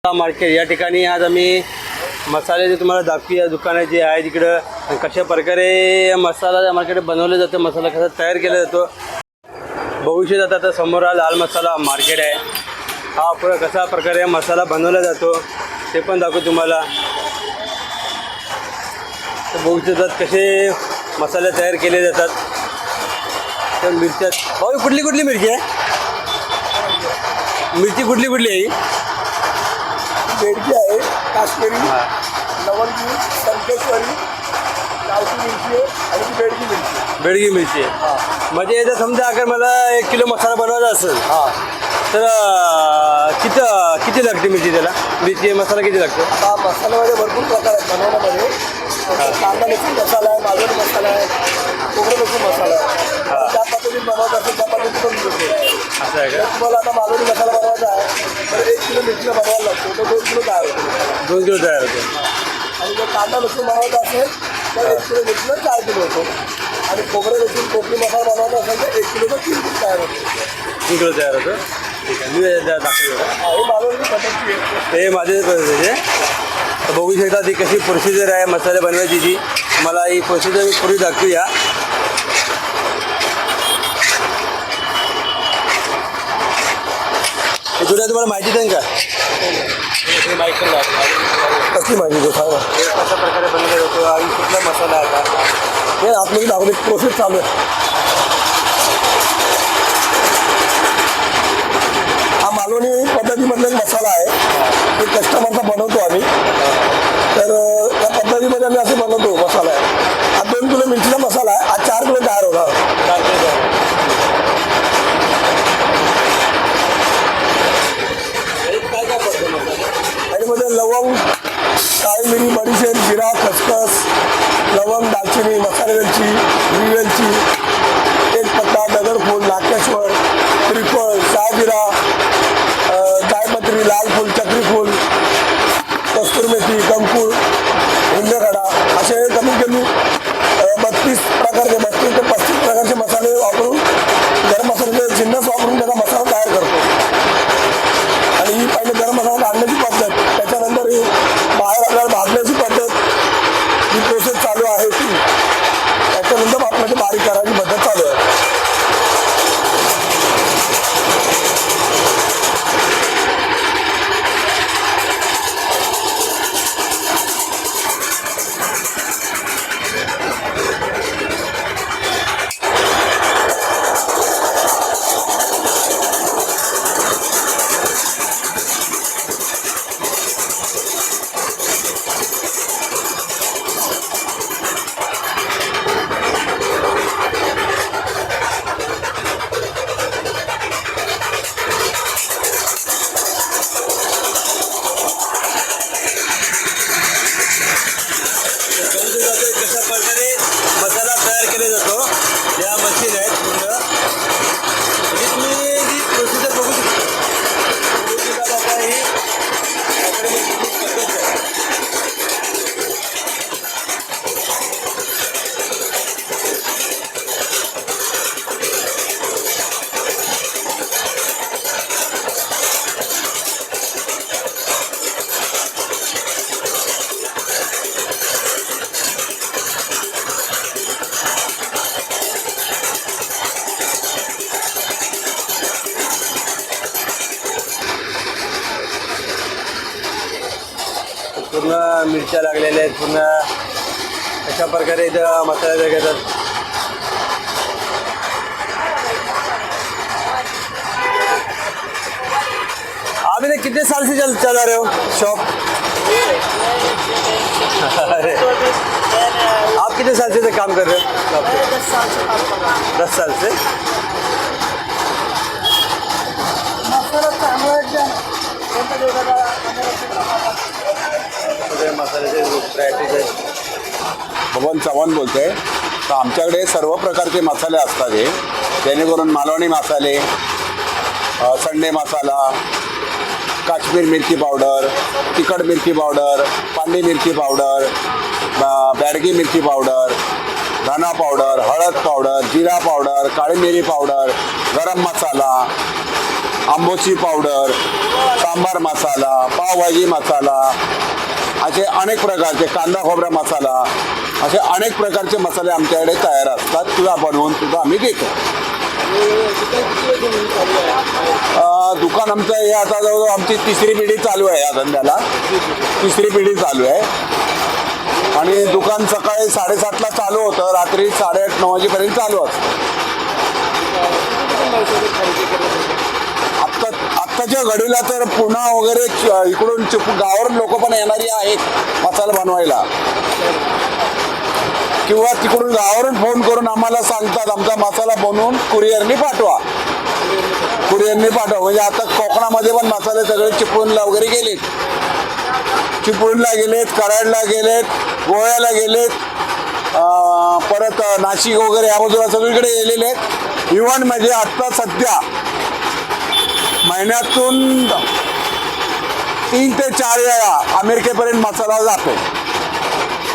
Market या ठिकाणी आज आम्ही मसाले जे तुम्हाला दाखवूया दुकानं जे आहे तिकडं कशा प्रकारे मसाला या मार्केट बनवले जाते, मसाला कसा तयार केला जातो बघू शकता. आता समोर हा लाल मसाला मार्केट आहे. हा पुढं कशा प्रकारे मसाला बनवला जातो ते पण दाखवू तुम्हाला. तर बघू शकतात कसे मसाले तयार केले जातात. तर मिरच्या भाऊ कुठली कुठली मिरची आहे? मिरची कुठली कुठली आहे? बेडगी आहे, काश्मीरी, लवंगी, संकेश्वरी, गावठी मिरची आहे आणि ती बेडगी मिरची आहे. बेडगी मिरची आहे. म्हणजे याचा समजा अगर मला 1 किलो मसाला बनवायचा असेल तर किती किती लागते मिरची? त्याला मिरची मसाला किती लागतो? आता मसाल्यामध्ये भरपूर प्रकार आहेत बनवण्यामध्ये. कांदा लसूण मसाला आहे, मालवणी मसाला आहे, खोबरं लसूण मसाला आहे. ज्या पद्धतीने बनवत असेल त्या पद्धतीने पण मिळते. असं आहे जर का? तुम्हाला आता मालवणी मसाला बनवायचा आहे तर 1 किलो मिरचीला बनवायला लागतो, तो 2 किलो तयार होतो. 2 किलो तयार होतो. आणि जर कांदा लसूण बनवायचा असेल तर 1 किलो मिरचीला 4 किलो होतो. आणि खोबरं लसूण कोकणी मसाला बनवायचा असेल तर 1 किलोचा 3 किलो तयार होतो. 3 किलो तयार होतो. ठीक आहे, मी दाखवतो. हे मालवणी पद्धती आहे. हे माझे पद्धतीचे तर बघू शकता ती कशी प्रोसिजर आहे मसाले बनवायची. ती मला ही प्रोसिजर मी पूर्वी दाखवूया. हे तुला तुम्हाला माहिती देईन का? माहिती कसली माहिती देऊ सांगा. हे कशा प्रकारे बनवला जातो आणि कुठला मसाला आहे का? हे आतमध्ये दाखवले प्रोसेस चालू आहे. हा मालवणी पद्धतीमधला मसाला आहे. हे कस्टमरचा बनवतो आम्ही. तर या पद्धतीमध्ये आम्ही असं बनवतो मसाला आहे. हा 2 किलो मिरचीचा मसाला आहे. हा 4 किलो तयार होणार. काय काय पडतं मसाला? त्यामध्ये लवंग, काळी मिरी, बडीशेप, जिरा, खसखस, लवंग, दालचिनी, मसाले वेलची, हिरवी वेलची, तेजपत्ता, दगडफूल, नाकेश्वर, त्रिफळ, शहाजिरा, जायपत्री, लाल फूल, चक्री फूल, कस्तूर मेथी, कंकूळ, हिंगखडा असे कमीत कमी 32 ते 35 प्रकारचे मसाले वापरून गरम मसाल्याचे जिन्नस वापरून त्याचा मसाला तयार करतो. आणि ही पहिले गरम मसाला आणण्याची पद्धत, त्याच्यानंतर ही बाहेर आपल्याला भाजण्याची पद्धत, ही प्रोसेस चालू आहे ती. त्याच्यानंतर आपल्याला बारीक करायची पद्धत चालू आहे. कशा प्रकारे मसाला तयार केला जातो या मशीन आहेत पूर्ण. म्हणजे तुम्ही जी प्रोसिजर बघू शकता. आता ही पद्धत आहे. पूर्ण मिरच्या लागलेल्या आहेत. पूर्ण अशा प्रकारे इथं मसाले घेतात. आप इधर कितने साल से चला रहे हो शॉप? अरे आप कितने साल से काम कर रहे हो? 10 साल से. मसाल्याचे व्हरायटीज आहेत. भगवान चव्हाण बोलतोय. तर आमच्याकडे सर्व प्रकारचे मसाले असतात. हे जेणेकरून मालवणी मसाले, संडे मसाला, काश्मीर मिरची पावडर, तिखट मिरची पावडर, पांढरी मिरची पावडर, बॅडगी मिरची पावडर, धना पावडर, हळद पावडर, जिरा पावडर, काळी मिरी पावडर, गरम मसाला आंबोशी पावडर, सांबार मसाला, पावभाजी मसाला, असे अनेक प्रकारचे कांदा खोबरा मसाला, असे अनेक प्रकारचे मसाले आमच्याकडे तयार असतात किंवा बनवून सुद्धा आम्ही देतो. दुकान आमचं हे आता जवळजवळ आमची तिसरी पिढी चालू आहे. या धंद्याला तिसरी पिढी चालू आहे आणि दुकान सकाळी 7:30ला चालू होतं, रात्री 8:30-9 वाजेपर्यंत चालू असतं. आत्ताच्या घडीला तर पुणा वगैरे इकडून गावावरून लोक पण येणारी आहेत मसाला बनवायला, किंवा तिकडून गावावरून फोन करून आम्हाला सांगतात आमचा मसाला बनवून कुरिअरनी पाठवा. म्हणजे आता कोकणामध्ये पण मसाले सगळे चिपळूणला वगैरे गेलेत, चिपळूणला गेलेत, कराडला गेलेत, गोव्याला गेलेत, परत नाशिक वगैरे या बाजूला सगळीकडे गेलेले आहेत. इव्हन म्हणजे आत्ता सध्या महिन्यातून 3 ते 4 वेळा अमेरिकेपर्यंत मसाला जातो.